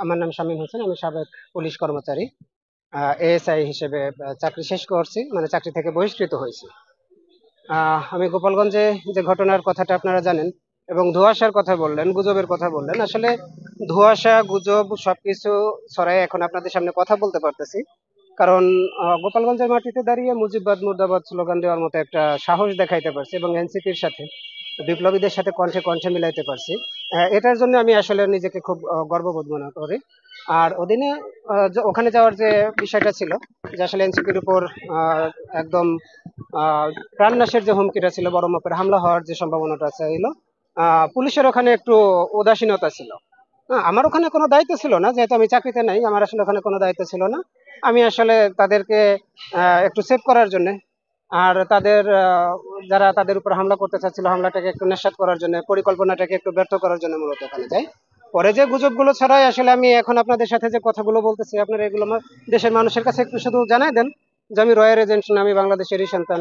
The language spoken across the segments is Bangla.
আমার নাম শামীম হোসেন। আমি সাবেক পুলিশ কর্মচারী। এএসআই হিসেবে চাকরি শেষ করছি, মানে চাকরি থেকে বহিষ্কৃত হয়েছি। আমি গোপালগঞ্জে যে ঘটনার কথাটা আপনারা জানেন, এবং ধোঁয়াশার কথা বললেন, গুজবের কথা বললেন। আসলে ধোঁয়াশা, গুজব সবকিছু ছড়াই এখন আপনাদের সামনে কথা বলতে পারতেছি। কারণ গোপালগঞ্জের মাটিতে দাঁড়িয়ে মুজিববাদ মুর্দাবাদ স্লোগান দেওয়ার মতো একটা সাহস দেখাইতে পারছি, এবং এনসিপির সাথে, বিপ্লবীদের সাথে কণ্ঠে কণ্ঠে মিলাইতে পারছি। এটার জন্য আমি আসলে নিজেকে খুব গর্ববোধ মনে করি। আর ওদিনে ওখানে যাওয়ার যে বিষয়টা ছিল, যে আসলে এনসিপির উপর একদম আহ প্রাণনাশের যে হুমকিটা ছিল, বড় মাপের হামলা হওয়ার যে সম্ভাবনাটা ছিল, পুলিশের ওখানে একটু উদাসীনতা ছিল। আমার ওখানে কোনো দায়িত্ব ছিল না, যেহেতু আমি চাকরিতে নাই, আমার আসলে ওখানে কোনো দায়িত্ব ছিল না। আমি আসলে তাদেরকে একটু সেভ করার জন্য, আর তাদের যারা তাদের উপর হামলা করতে চাচ্ছিল, হামলাটাকে একটু নিঃসাত করার জন্য, পরিকল্পনাটাকে একটু ব্যর্থ করার জন্য মূলত ওখানে যাই। পরে যে গুজবগুলো ছড়ায়, আসলে আমি এখন আপনাদের সাথে যে কথাগুলো বলতেছি, আপনারা এগুলো দেশের মানুষের কাছে একটু শুধু জানাই দেন যে আমি রয়ের এজেন্ট না, আমি বাংলাদেশেরই সন্তান।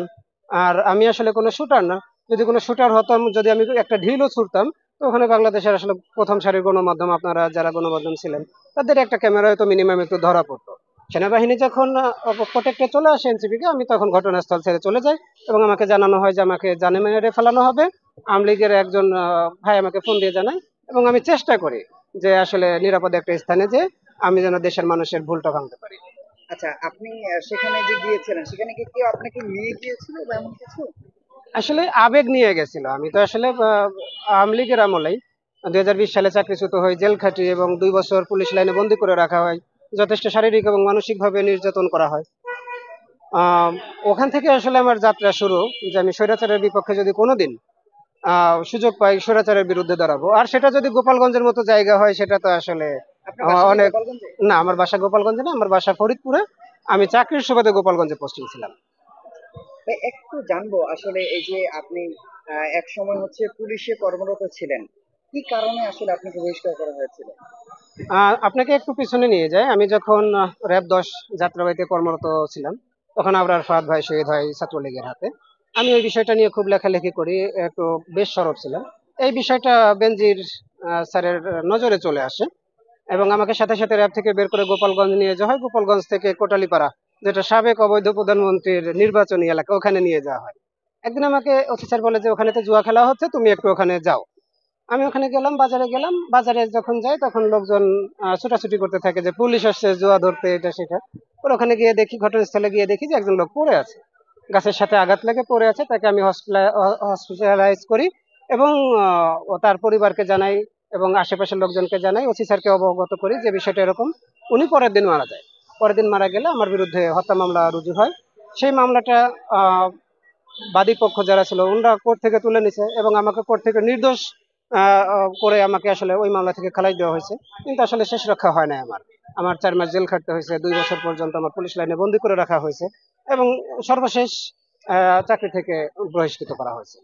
আর আমি আসলে কোনো শুটার না। যদি কোনো শুটার হতাম, যদি আমি একটা ঢিলও ছুড়তাম, তো ওখানে বাংলাদেশের আসলে প্রথম সারির গণমাধ্যম, আপনারা যারা গণমাধ্যম ছিলেন, তাদের একটা ক্যামেরায় তো মিনিমাম একটু ধরা পড়তো। সেনাবাহিনী যখন প্রোটেক্টে চলে আসে এনসিপি কে, আমি তখন ঘটনাস্থল ছেড়ে চলে যাই, এবং আমাকে জানানো হয় যে আমাকে জানে মেরে ফেলানো হবে। আওয়ামী লীগের একজন ভাই আমাকে ফোন দিয়ে জানায়, এবং আমি চেষ্টা করি যে আসলে নিরাপদ একটা স্থানে যে আমি যেন দেশের মানুষের ভুলটা ভাঙতে পারি। আচ্ছা, আপনি সেখানে যে গিয়েছিলেন, সেখানে কি কেউ আপনাকে নিয়ে গিয়েছিল বা এমন কিছু? আসলে আবেগ নিয়ে গেছিল। আমি তো আসলে আওয়ামী লীগের আমলেই 2020 সালে চাকরিচ্যুত হই, জেল খাটি, এবং 2 বছর পুলিশ লাইনে বন্দী করে রাখা হয়। যথেষ্ট শারীরিক এবং মানসিক ভাবে নির্যাতন করা হয়। আহ ওখান থেকে আসলে আমার যাত্রা শুরু, যে আমি স্বৈরাচারের বিপক্ষে যদি কোনোদিন সুযোগ পাই, স্বৈরাচারের বিরুদ্ধে দাঁড়াবো। আর সেটা যদি গোপালগঞ্জের মতো জায়গা হয়, সেটা তো আসলে আপনার বাসা কি অনেক। গোপালগঞ্জে? না, আমার বাসা গোপালগঞ্জে না, আমার বাসা ফরিদপুরে। আমি চাকরির সুবাদে গোপালগঞ্জে পোস্টিং ছিলাম। ভাই, একটু জানবো আসলে এই যে আপনি এক সময় হচ্ছে পুলিশে কর্মরত ছিলেন, কি কারণে আসলে আপনাকে বহিষ্কার করা হয়েছিল? আপনাকে একটু পিছনে নিয়ে যায়। আমি যখন র্যাব 10 যাত্রাবাড়িতে কর্মরত ছিলাম, তখন আবরার ফাহাদ ভাই শহীদ হয় ছাত্রলীগের হাতে। আমি ওই বিষয়টা নিয়ে খুব লেখালেখি করি, একটু বেশ সরব ছিলাম। এই বিষয়টা বেনজির স্যারের নজরে চলে আসে, এবং আমাকে সাথে সাথে র্যাব থেকে বের করে গোপালগঞ্জ নিয়ে যাওয়া হয়। গোপালগঞ্জ থেকে কোটালীপাড়া, যেটা সাবেক অবৈধ প্রধানমন্ত্রীর নির্বাচনী এলাকা, ওখানে নিয়ে যাওয়া হয়। একদিন আমাকে অফিসার বলে যে ওখানে তো জুয়া খেলা হচ্ছে, তুমি একটু ওখানে যাও। আমি ওখানে গেলাম, বাজারে গেলাম। বাজারে যখন যাই, তখন লোকজন ছোটাছুটি করতে থাকে যে পুলিশ আসছে জুয়া ধরতে, এটা সেটা। পরে ওখানে গিয়ে দেখি, ঘটনাস্থলে গিয়ে দেখি যে একজন লোক পড়ে আছে, গাছের সাথে আঘাত লেগে পড়ে আছে। তাকে আমি হসপিটালাইজ করি, এবং ও তার পরিবারকে জানাই, এবং আশেপাশের লোকজনকে জানাই, ওসি স্যারকে অবগত করি যে বিষয়টা এরকম। উনি পরের দিন মারা যায়। পরের দিন মারা গেলে আমার বিরুদ্ধে হত্যা মামলা রুজু হয়। সেই মামলাটা আহ বাদী পক্ষ যারা ছিল, ওনারা কোর্ট থেকে তুলে নিছে, এবং আমাকে কোর্ট থেকে নির্দোষ করে আমাকে আসলে ওই মামলা থেকে খালাস দেওয়া হয়েছে। কিন্তু আসলে শেষ রক্ষা হয় নাই আমার। আমার 4 মাস জেল খাটতে হয়েছে, 2 বছর পর্যন্ত আমার পুলিশ লাইনে বন্দি করে রাখা হয়েছে, এবং সর্বশেষ চাকরি থেকে বহিষ্কৃত করা হয়েছে।